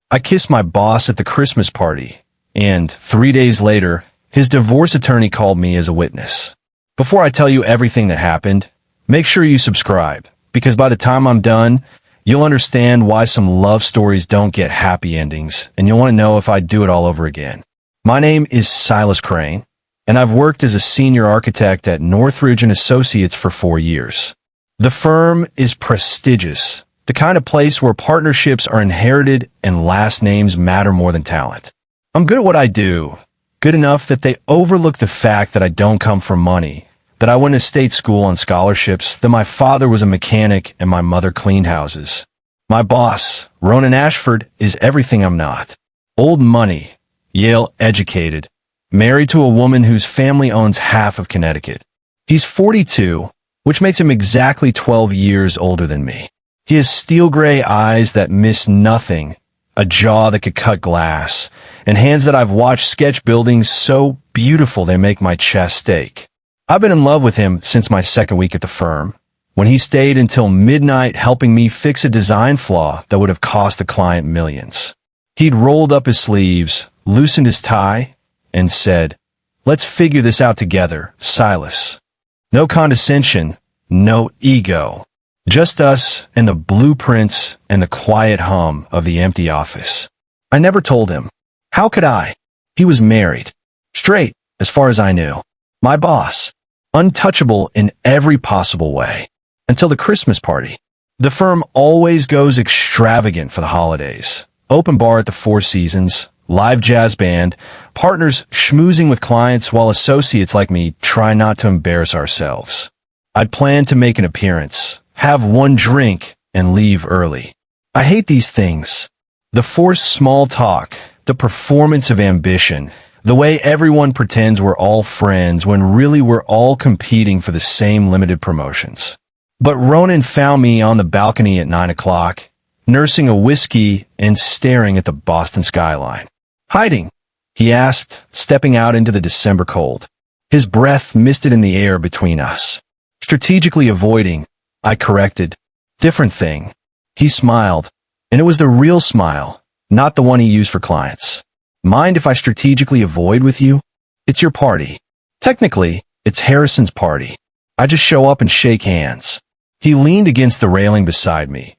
I kissed my boss at the Christmas party, and 3 days later, his divorce attorney called me as a witness. Before I tell you everything that happened, make sure you subscribe, because by the time I'm done, you'll understand why some love stories don't get happy endings, and you'll want to know if I'd do it all over again. My name is Silas Crane, and I've worked as a senior architect at Northridge & Associates for 4 years. The firm is prestigious, the kind of place where partnerships are inherited and last names matter more than talent. I'm good at what I do, good enough that they overlook the fact that I don't come from money, that I went to state school on scholarships, that my father was a mechanic and my mother cleaned houses. My boss, Ronan Ashford, is everything I'm not. Old money, Yale educated, married to a woman whose family owns half of Connecticut. He's 42, which makes him exactly 12 years older than me. He has steel gray eyes that miss nothing, a jaw that could cut glass, and hands that I've watched sketch buildings so beautiful they make my chest ache. I've been in love with him since my second week at the firm, when he stayed until midnight helping me fix a design flaw that would have cost the client millions. He'd rolled up his sleeves, loosened his tie, and said, "Let's figure this out together, Silas." No condescension, no ego. Just us and the blueprints and the quiet hum of the empty office. I never told him. How could I? He was married. Straight, as far as I knew. My boss. Untouchable in every possible way. Until the Christmas party. The firm always goes extravagant for the holidays. Open bar at the Four Seasons, live jazz band, partners schmoozing with clients while associates like me try not to embarrass ourselves. I'd planned to make an appearance, have one drink, and leave early. I hate these things. The forced small talk, the performance of ambition, the way everyone pretends we're all friends when really we're all competing for the same limited promotions. But Ronan found me on the balcony at 9 o'clock, nursing a whiskey and staring at the Boston skyline. "Hiding?" he asked, stepping out into the December cold. His breath misted in the air between us. "Strategically avoiding," I corrected. "Different thing." He smiled, and it was the real smile, not the one he used for clients. "Mind if I strategically avoid with you? It's your party." Technically, it's Harrison's party. I just show up and shake hands. He leaned against the railing beside me,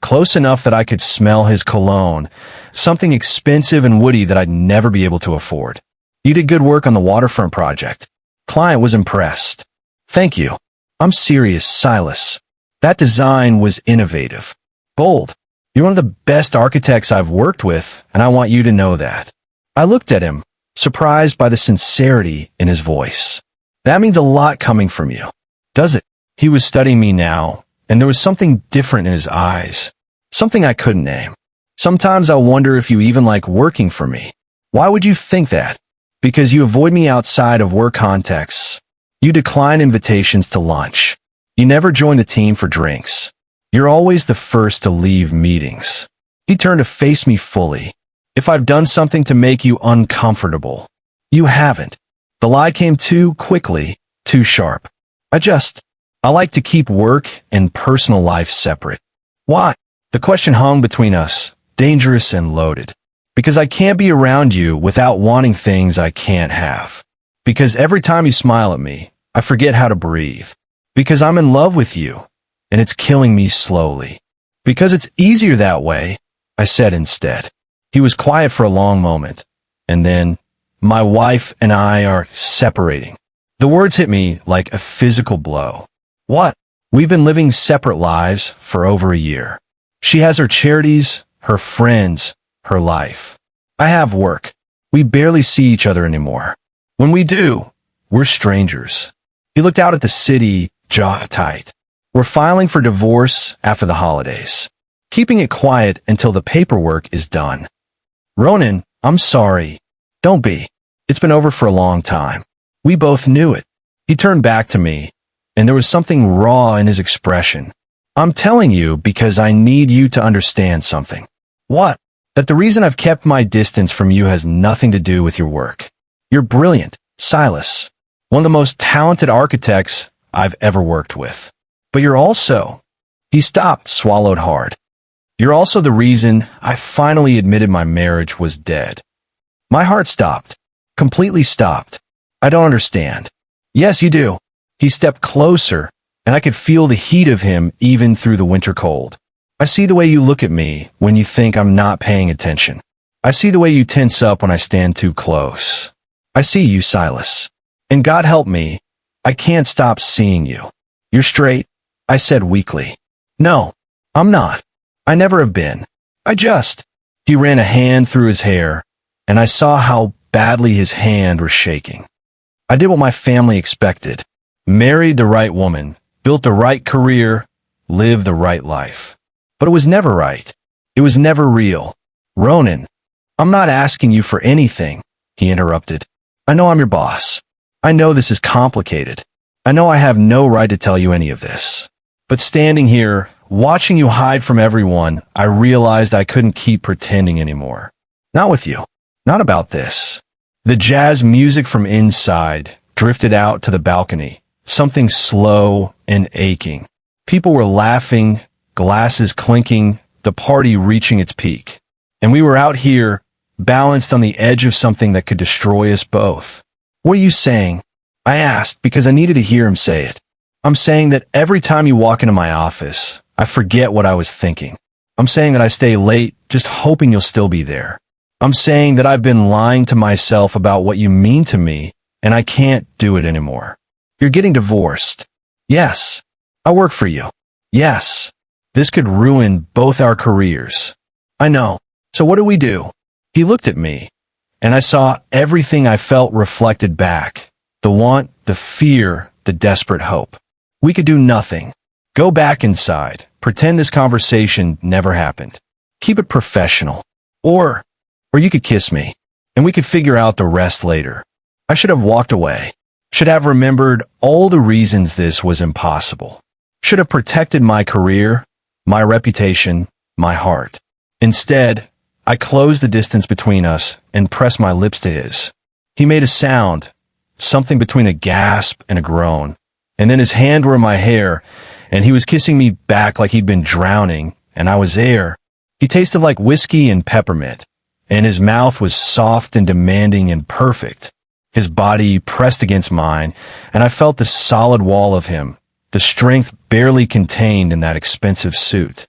close enough that I could smell his cologne, something expensive and woody that I'd never be able to afford. "You did good work on the waterfront project." Client was impressed. "Thank you. I'm serious, Silas. That design was innovative. Bold. You're one of the best architects I've worked with, and I want you to know that." I looked at him, surprised by the sincerity in his voice. "That means a lot coming from you." "Does it?" He was studying me now, and there was something different in his eyes. Something I couldn't name. "Sometimes I wonder if you even like working for me." "Why would you think that?" "Because you avoid me outside of work contexts. You decline invitations to lunch. You never join the team for drinks. You're always the first to leave meetings." He turned to face me fully. "If I've done something to make you uncomfortable." "You haven't." The lie came too quickly, too sharp. I like to keep work and personal life separate." "Why?" The question hung between us, dangerous and loaded. "Because I can't be around you without wanting things I can't have. Because every time you smile at me, I forget how to breathe. Because I'm in love with you, and it's killing me slowly. Because it's easier that way," I said instead. He was quiet for a long moment, and then, "My wife and I are separating." The words hit me like a physical blow. "What?" "We've been living separate lives for over a year. She has her charities, her friends, her life. I have work. We barely see each other anymore. When we do, we're strangers." He looked out at the city, jaw tight. "We're filing for divorce after the holidays. Keeping it quiet until the paperwork is done." "Ronan, I'm sorry." "Don't be. It's been over for a long time. We both knew it." He turned back to me, and there was something raw in his expression. "I'm telling you because I need you to understand something." "What?" "That the reason I've kept my distance from you has nothing to do with your work. You're brilliant, Silas. One of the most talented architects I've ever worked with. But you're also—" He stopped, swallowed hard. You're also the reason I finally admitted my marriage was dead. My heart stopped. Completely stopped. I don't understand. Yes, you do. He stepped closer, and I could feel the heat of him even through the winter cold. I see the way you look at me when you think I'm not paying attention. I see the way you tense up when I stand too close. I see you, Silas. And God help me, I can't stop seeing you. You're straight, I said weakly. No, I'm not. I never have been. He ran a hand through his hair, and I saw how badly his hand was shaking. I did what my family expected. Married the right woman, built the right career, lived the right life. But it was never right. It was never real. Ronan, I'm not asking you for anything, he interrupted. I know I'm your boss. I know this is complicated. I know I have no right to tell you any of this. But standing here, watching you hide from everyone, I realized I couldn't keep pretending anymore. Not with you. Not about this. The jazz music from inside drifted out to the balcony, something slow and aching. People were laughing, glasses clinking, the party reaching its peak. And we were out here, balanced on the edge of something that could destroy us both. What are you saying? I asked because I needed to hear him say it. I'm saying that every time you walk into my office, I forget what I was thinking. I'm saying that I stay late just hoping you'll still be there. I'm saying that I've been lying to myself about what you mean to me, and I can't do it anymore. You're getting divorced. Yes. I work for you. Yes. This could ruin both our careers. I know. So what do we do? He looked at me, and I saw everything I felt reflected back. The want, the fear, the desperate hope. We could do nothing. Go back inside. Pretend this conversation never happened. Keep it professional. Or you could kiss me, and we could figure out the rest later. I should have walked away. Should have remembered all the reasons this was impossible. Should have protected my career, my reputation, my heart. Instead, I closed the distance between us and pressed my lips to his. He made a sound, something between a gasp and a groan, and then his hand were in my hair, and he was kissing me back like he'd been drowning, and I was there. He tasted like whiskey and peppermint, and his mouth was soft and demanding and perfect. His body pressed against mine, and I felt the solid wall of him, the strength barely contained in that expensive suit.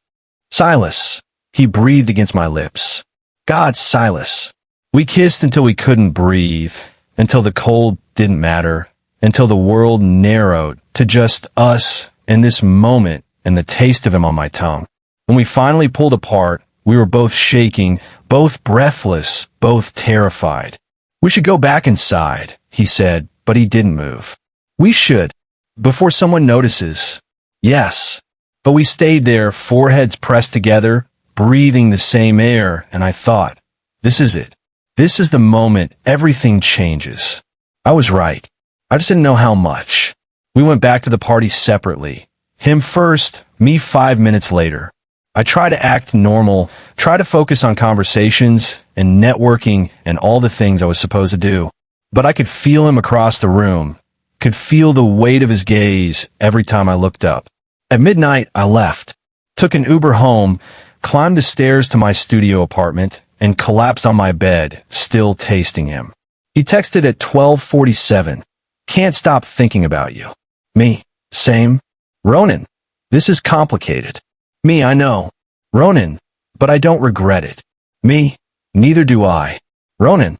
Silas, he breathed against my lips. God, Silas. We kissed until we couldn't breathe, until the cold didn't matter, until the world narrowed to just us and this moment and the taste of him on my tongue. When we finally pulled apart, we were both shaking, both breathless, both terrified. We should go back inside, he said, but he didn't move. We should, before someone notices. Yes. But we stayed there, foreheads pressed together, breathing the same air, and I thought, this is it. This is the moment everything changes. I was right. I just didn't know how much. We went back to the party separately. Him first, me 5 minutes later. I try to act normal, try to focus on conversations and networking and all the things I was supposed to do. But I could feel him across the room, could feel the weight of his gaze every time I looked up. At midnight, I left, took an Uber home, climbed the stairs to my studio apartment, and collapsed on my bed, still tasting him. He texted at 12:47. Can't stop thinking about you. Me. Same. Ronan. This is complicated. Me, I know. Ronan. But I don't regret it. Me. Neither do I. Ronan.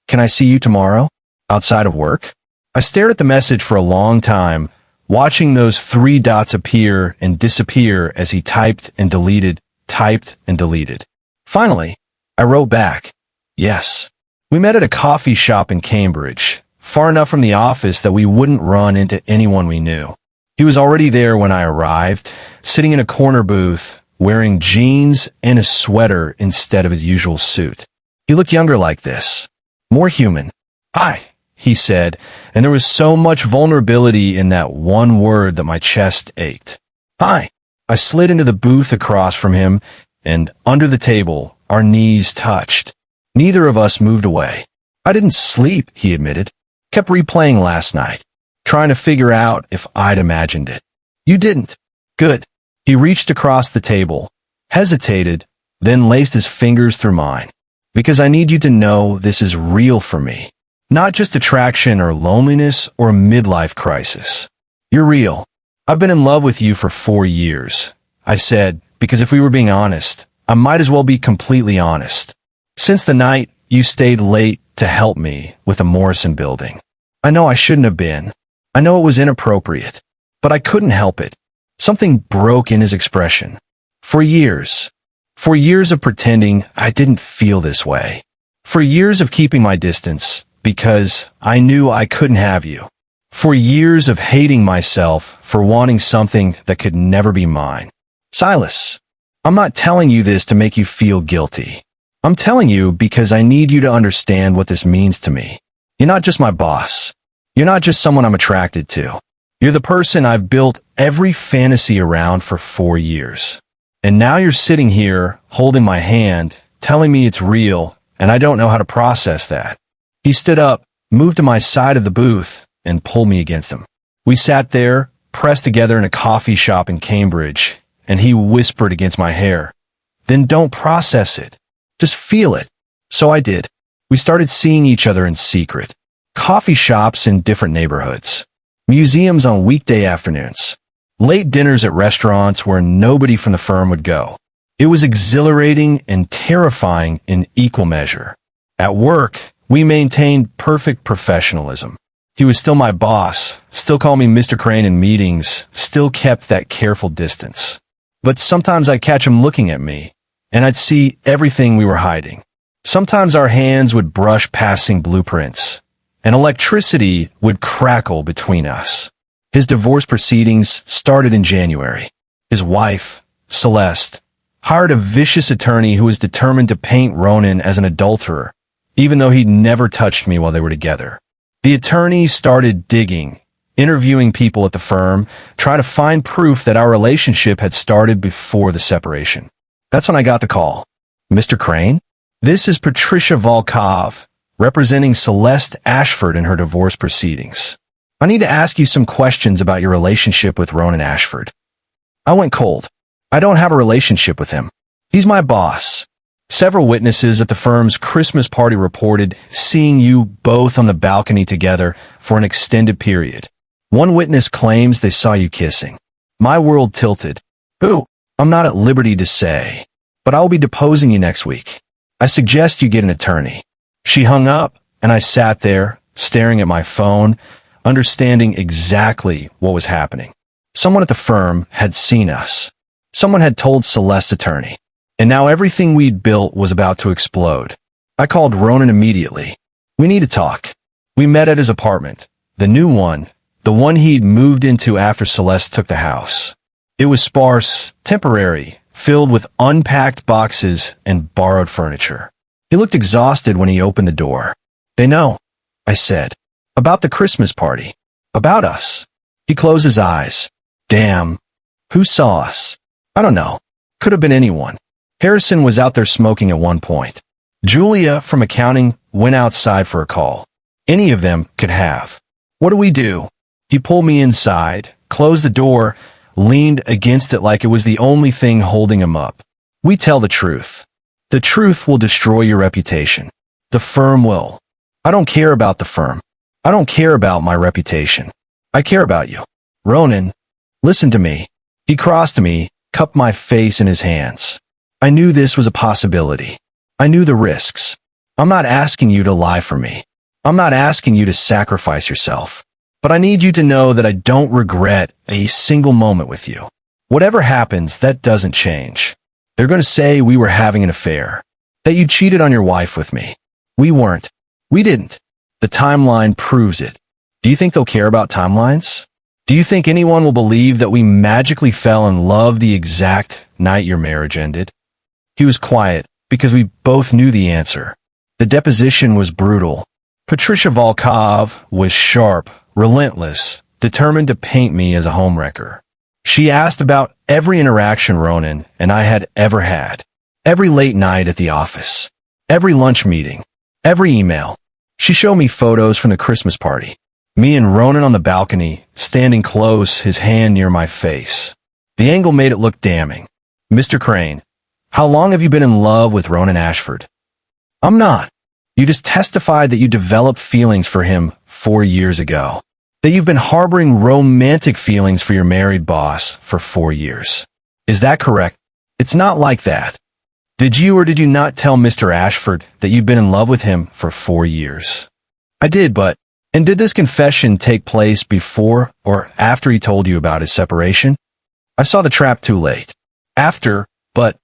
Can I see you tomorrow? Outside of work? I stared at the message for a long time, watching those 3 dots appear and disappear as he typed and deleted, typed and deleted. Finally, I wrote back. Yes. We met at a coffee shop in Cambridge, far enough from the office that we wouldn't run into anyone we knew. He was already there when I arrived, sitting in a corner booth, wearing jeans and a sweater instead of his usual suit. He looked younger like this, more human. Hi, he said, and there was so much vulnerability in that one word that my chest ached. Hi. I slid into the booth across from him, and under the table, our knees touched. Neither of us moved away. I didn't sleep, he admitted. Kept replaying last night, trying to figure out if I'd imagined it. You didn't. Good. He reached across the table, hesitated, then laced his fingers through mine. Because I need you to know this is real for me. Not just attraction or loneliness or a midlife crisis. You're real. I've been in love with you for 4 years, I said, because if we were being honest, I might as well be completely honest. Since the night you stayed late to help me with the Morrison building. I know I shouldn't have been. I know it was inappropriate. But I couldn't help it. Something broke in his expression. For years of pretending I didn't feel this way. For years of keeping my distance, because I knew I couldn't have you. For years of hating myself for wanting something that could never be mine. Silas, I'm not telling you this to make you feel guilty. I'm telling you because I need you to understand what this means to me. You're not just my boss. You're not just someone I'm attracted to. You're the person I've built every fantasy around for 4 years. And now you're sitting here, holding my hand, telling me it's real, and I don't know how to process that. He stood up, moved to my side of the booth, and pulled me against him. We sat there, pressed together in a coffee shop in Cambridge, and he whispered against my hair, "Then don't process it. Just feel it." So I did. We started seeing each other in secret. Coffee shops in different neighborhoods. Museums on weekday afternoons. Late dinners at restaurants where nobody from the firm would go. It was exhilarating and terrifying in equal measure. At work, we maintained perfect professionalism. He was still my boss, still called me Mr. Crane in meetings, still kept that careful distance. But sometimes I'd catch him looking at me, and I'd see everything we were hiding. Sometimes our hands would brush passing blueprints, and electricity would crackle between us. His divorce proceedings started in January. His wife, Celeste, hired a vicious attorney who was determined to paint Ronan as an adulterer, even though he'd never touched me while they were together. The attorney started digging, interviewing people at the firm, trying to find proof that our relationship had started before the separation. That's when I got the call. "Mr. Crane? This is Patricia Volkov, representing Celeste Ashford in her divorce proceedings. I need to ask you some questions about your relationship with Ronan Ashford." I went cold. I don't have a relationship with him. He's my boss. Several witnesses at the firm's Christmas party reported seeing you both on the balcony together for an extended period. One witness claims they saw you kissing. My world tilted. Who? I'm not at liberty to say, but I will be deposing you next week. I suggest you get an attorney. She hung up, and I sat there, staring at my phone, understanding exactly what was happening. Someone at the firm had seen us. Someone had told Celeste's attorney. And now everything we'd built was about to explode. I called Ronan immediately. "We need to talk." We met at his apartment, the new one, the one he'd moved into after Celeste took the house. It was sparse, temporary, filled with unpacked boxes and borrowed furniture. He looked exhausted when he opened the door. "They know," I said. "About the Christmas party. About us." He closed his eyes. "Damn. Who saw us?" "I don't know. Could have been anyone. Harrison was out there smoking at one point. Julia from accounting went outside for a call. Any of them could have. What do we do?" He pulled me inside, closed the door, leaned against it like it was the only thing holding him up. "We tell the truth. The truth will destroy your reputation. The firm will. I don't care about the firm. I don't care about my reputation. I care about you. Ronan, listen to me." He crossed to me, cupped my face in his hands. I knew this was a possibility. I knew the risks. I'm not asking you to lie for me. I'm not asking you to sacrifice yourself. But I need you to know that I don't regret a single moment with you. Whatever happens, that doesn't change. They're going to say we were having an affair, that you cheated on your wife with me. We weren't. We didn't. The timeline proves it. Do you think they'll care about timelines? Do you think anyone will believe that we magically fell in love the exact night your marriage ended? He was quiet because we both knew the answer. The deposition was brutal. Patricia Volkov was sharp, relentless, determined to paint me as a homewrecker. She asked about every interaction Ronan and I had ever had. Every late night at the office. Every lunch meeting. Every email. She showed me photos from the Christmas party. Me and Ronan on the balcony, standing close, his hand near my face. The angle made it look damning. "Mr. Crane, How long have you been in love with Ronan Ashford? I'm not. You just testified that you developed feelings for him 4 years ago. That you've been harboring romantic feelings for your married boss for 4 years. Is that correct? It's not like that. Did you or did you not tell Mr. Ashford that you'd been in love with him for 4 years? I did, but... And did this confession take place before or after he told you about his separation? I saw the trap too late. After, but